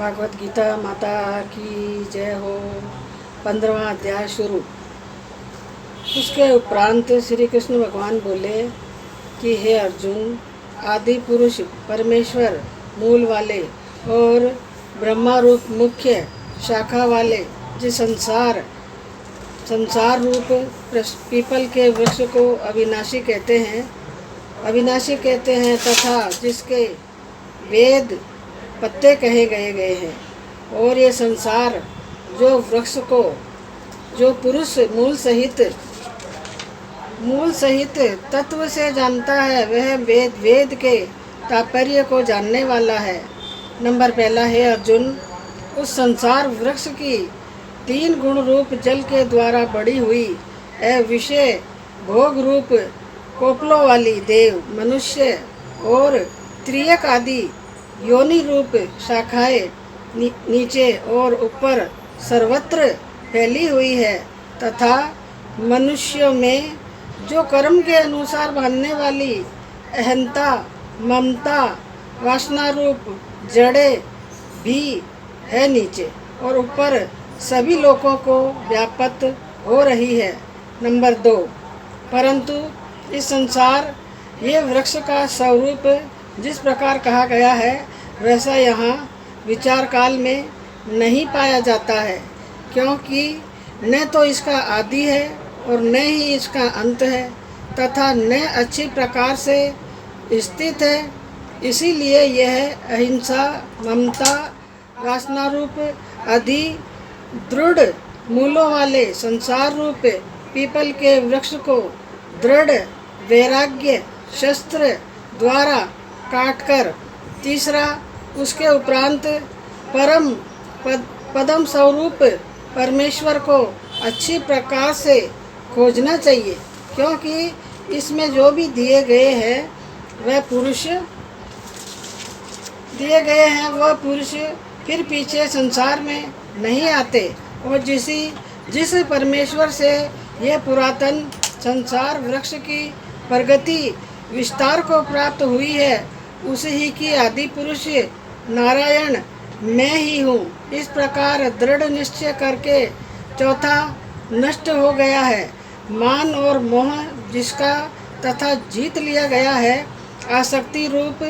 भागवत गीता माता की जय हो। 15वां अध्याय शुरू। उसके उपरांत श्री कृष्ण भगवान बोले कि हे अर्जुन, आदि पुरुष परमेश्वर मूल वाले और ब्रह्मा रूप मुख्य शाखा वाले जिस संसार रूप पीपल के वृक्ष को अविनाशी कहते हैं तथा जिसके वेद पत्ते कहे गए हैं। और ये संसार जो वृक्ष को जो पुरुष मूल सहित तत्व से जानता है वह वेद के तात्पर्य को जानने वाला है। नंबर पहला है अर्जुन, उस संसार वृक्ष की 3 गुण रूप जल के द्वारा बढ़ी हुई विषय भोग रूप कोपलों वाली देव मनुष्य और त्रियक आदि योनि रूप शाखाएं नीचे और ऊपर सर्वत्र फैली हुई है तथा मनुष्यों में जो कर्म के अनुसार बांधने वाली अहंता ममता वासना रूप जड़े भी है नीचे और ऊपर सभी लोगों को व्याप्त हो रही है। नंबर 2, परंतु इस संसार ये वृक्ष का स्वरूप जिस प्रकार कहा गया है वैसा यहाँ विचार काल में नहीं पाया जाता है, क्योंकि न तो इसका आदि है और न ही इसका अंत है तथा न अच्छी प्रकार से स्थित है। इसीलिए यह अहिंसा ममता वासना रूप आदि दृढ़ मूलों वाले संसार रूप पीपल के वृक्ष को दृढ़ वैराग्य शस्त्र द्वारा काटकर, तीसरा उसके उपरांत पदम स्वरूप परमेश्वर को अच्छी प्रकार से खोजना चाहिए, क्योंकि इसमें जो भी दिए गए हैं वह पुरुष फिर पीछे संसार में नहीं आते और जिस परमेश्वर से यह पुरातन संसार वृक्ष की प्रगति विस्तार को प्राप्त हुई है उसी ही की आदि पुरुष नारायण मैं ही हूँ। इस प्रकार दृढ़ निश्चय करके चौथा नष्ट हो गया है मान और मोह जिसका तथा जीत लिया गया है आसक्ति रूप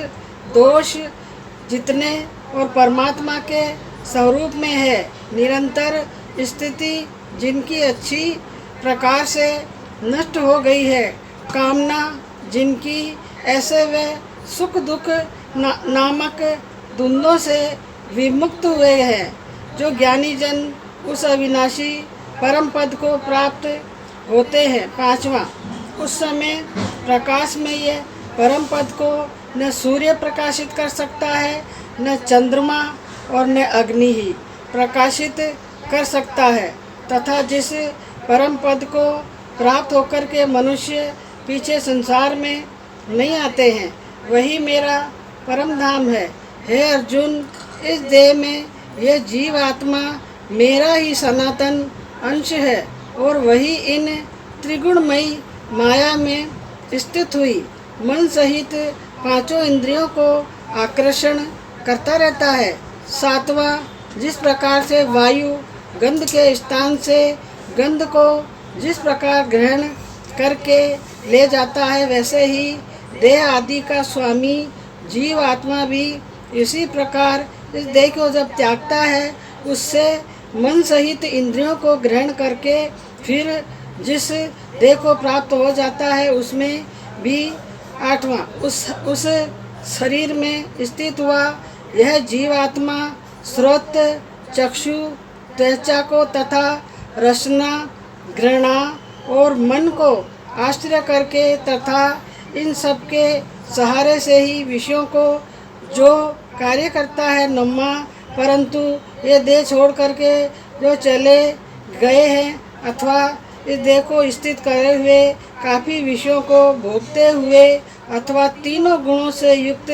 दोष जितने और परमात्मा के स्वरूप में है निरंतर स्थिति जिनकी अच्छी प्रकार से नष्ट हो गई है कामना जिनकी ऐसे वे सुख दुख नामक द्वंद्वों से विमुक्त हुए हैं। जो ज्ञानी जन उस अविनाशी परम पद को प्राप्त होते हैं। 5वां, उस समय प्रकाश में ये परम पद को न सूर्य प्रकाशित कर सकता है न चंद्रमा और न अग्नि ही प्रकाशित कर सकता है तथा जिस परम पद को प्राप्त होकर के मनुष्य पीछे संसार में नहीं आते हैं वही मेरा परम धाम है। हे अर्जुन, इस देह में यह जीव आत्मा मेरा ही सनातन अंश है और वही इन त्रिगुणमयी माया में स्थित हुई मन सहित 5 इंद्रियों को आकर्षण करता रहता है। 7वां, जिस प्रकार से वायु गंध के स्थान से गंध को जिस प्रकार ग्रहण करके ले जाता है वैसे ही देह आदि का स्वामी जीव आत्मा भी इसी प्रकार इस देह को जब त्यागता है उससे मन सहित इंद्रियों को ग्रहण करके फिर जिस देह को प्राप्त हो जाता है उसमें भी 8वां उस शरीर में स्थित हुआ यह जीवात्मा श्रोत चक्षु त्वचा को तथा रसना घृणा और मन को आश्रय करके तथा इन सब के सहारे से ही विषयों को जो कार्य करता है नम्मा, परंतु ये देह छोड़ करके जो चले गए हैं अथवा इस देह को स्थित करे हुए काफ़ी विषयों को भोगते हुए अथवा तीनों गुणों से युक्त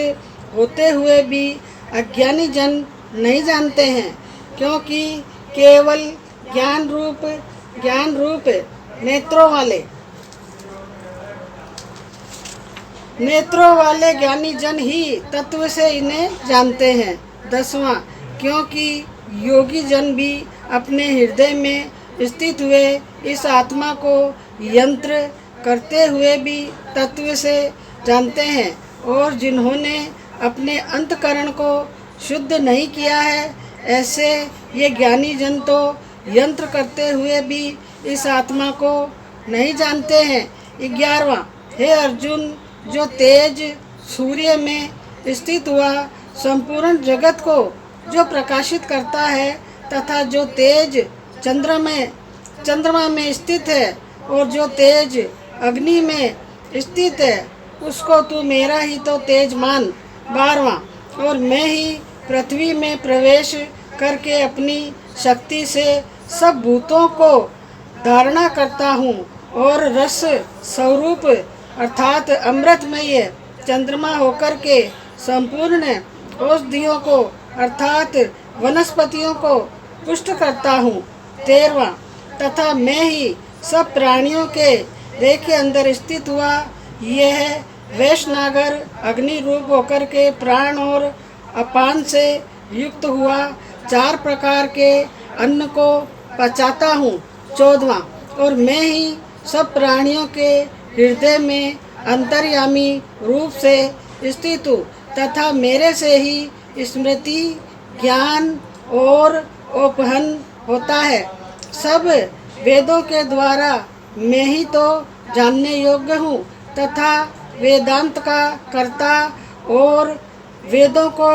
होते हुए भी अज्ञानी जन नहीं जानते हैं, क्योंकि केवल ज्ञान रूप नेत्रों वाले ज्ञानी जन ही तत्व से इन्हें जानते हैं। 10वां, क्योंकि योगी जन भी अपने हृदय में स्थित हुए इस आत्मा को यंत्र करते हुए भी तत्व से जानते हैं, और जिन्होंने अपने अंतकरण को शुद्ध नहीं किया है, ऐसे ये ज्ञानी जन तो यंत्र करते हुए भी इस आत्मा को नहीं जानते हैं। 11वां, हे अर्जुन, जो तेज सूर्य में स्थित हुआ संपूर्ण जगत को जो प्रकाशित करता है, तथा जो तेज चंद्रमा में स्थित है और जो तेज अग्नि में स्थित है, उसको तू मेरा ही तो तेज मान। 12वां, और मैं ही पृथ्वी में प्रवेश करके अपनी शक्ति से सब भूतों को धारणा करता हूँ, और रस स्वरूप अर्थात अमृतमय चंद्रमा होकर के संपूर्ण औषधियों को अर्थात वनस्पतियों को पुष्ट करता हूँ। 13वां, तथा मैं ही सब प्राणियों के देह के अंदर स्थित हुआ यह वैश्नागर अग्नि रूप होकर के प्राण और अपान से युक्त हुआ 4 प्रकार के अन्न को पचाता हूँ। 14वां, और मैं ही सब प्राणियों के हृदय में अंतर्यामी रूप से स्थित हूँ, तथा मेरे से ही स्मृति, ज्ञान और उपहन होता है। सब वेदों के द्वारा मैं ही तो जानने योग्य हूँ, तथा वेदांत का कर्ता और वेदों को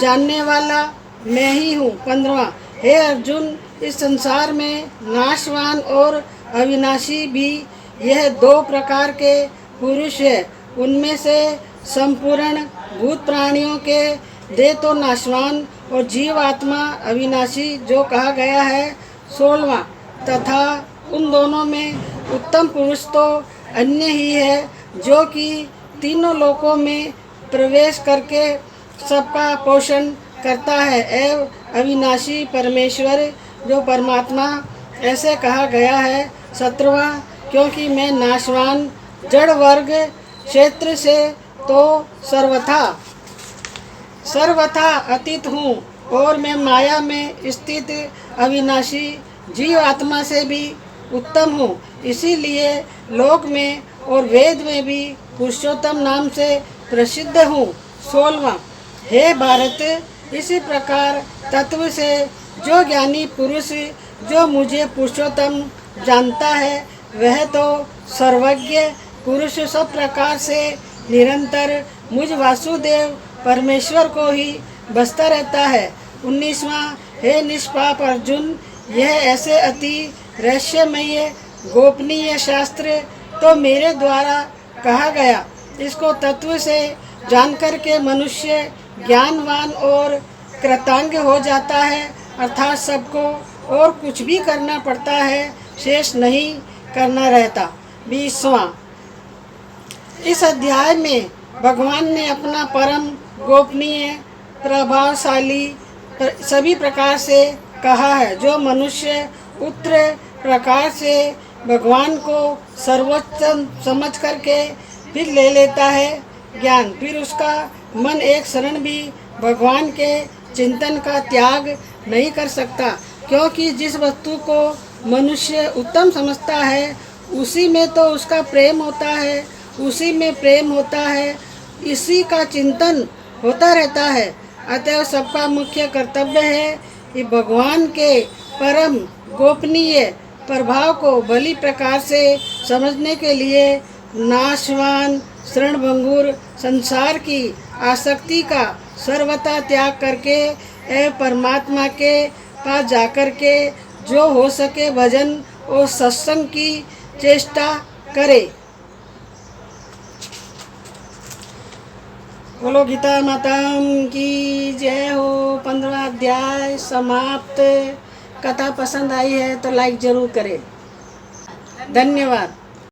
जानने वाला मैं ही हूँ। 15वां, हे अर्जुन, इस संसार में नाशवान और अविनाशी भी यह 2 प्रकार के पुरुष है। उनमें से संपूर्ण भूत प्राणियों के देह तो नाशवान और जीव आत्मा अविनाशी जो कहा गया है। 16वां, तथा उन दोनों में उत्तम पुरुष तो अन्य ही है, जो कि तीनों लोकों में प्रवेश करके सबका पोषण करता है, एवं अविनाशी परमेश्वर जो परमात्मा ऐसे कहा गया है। 17वां, क्योंकि मैं नाशवान जड़ वर्ग क्षेत्र से तो सर्वथा अतीत हूँ, और मैं माया में स्थित अविनाशी जीव आत्मा से भी उत्तम हूँ। इसीलिए लोक में और वेद में भी पुरुषोत्तम नाम से प्रसिद्ध हूँ। 16वां, हे भारत, इसी प्रकार तत्व से जो ज्ञानी पुरुष जो मुझे पुरुषोत्तम जानता है, वह तो सर्वज्ञ पुरुष सब प्रकार से निरंतर मुझ वासुदेव परमेश्वर को ही बसता रहता है। 19वां, हे निष्पाप अर्जुन, यह ऐसे अति रहस्यमय गोपनीय शास्त्र तो मेरे द्वारा कहा गया। इसको तत्व से जानकर के मनुष्य ज्ञानवान और कृतांग हो जाता है, अर्थात सबको और कुछ भी करना पड़ता है, शेष नहीं करना रहता। 20वां, इस अध्याय में भगवान ने अपना परम गोपनीय प्रभावशाली सभी प्रकार से कहा है। जो मनुष्य उत्तर प्रकार से भगवान को सर्वोच्च समझ करके फिर ले लेता है ज्ञान, फिर उसका मन एक क्षण भी भगवान के चिंतन का त्याग नहीं कर सकता, क्योंकि जिस वस्तु को मनुष्य उत्तम समझता है उसी में तो उसका प्रेम होता है, उसी में प्रेम होता है, इसी का चिंतन होता रहता है। अतः सबका मुख्य कर्तव्य है कि भगवान के परम गोपनीय प्रभाव को भली प्रकार से समझने के लिए नाशवान क्षणभंगुर संसार की आसक्ति का सर्वथा त्याग करके परमात्मा के पास जाकर के जो हो सके भजन और सत्संग की चेष्टा करे। बोलो गीता माता की जय हो। 15वां अध्याय समाप्त। कथा पसंद आई है तो लाइक जरूर करें। धन्यवाद।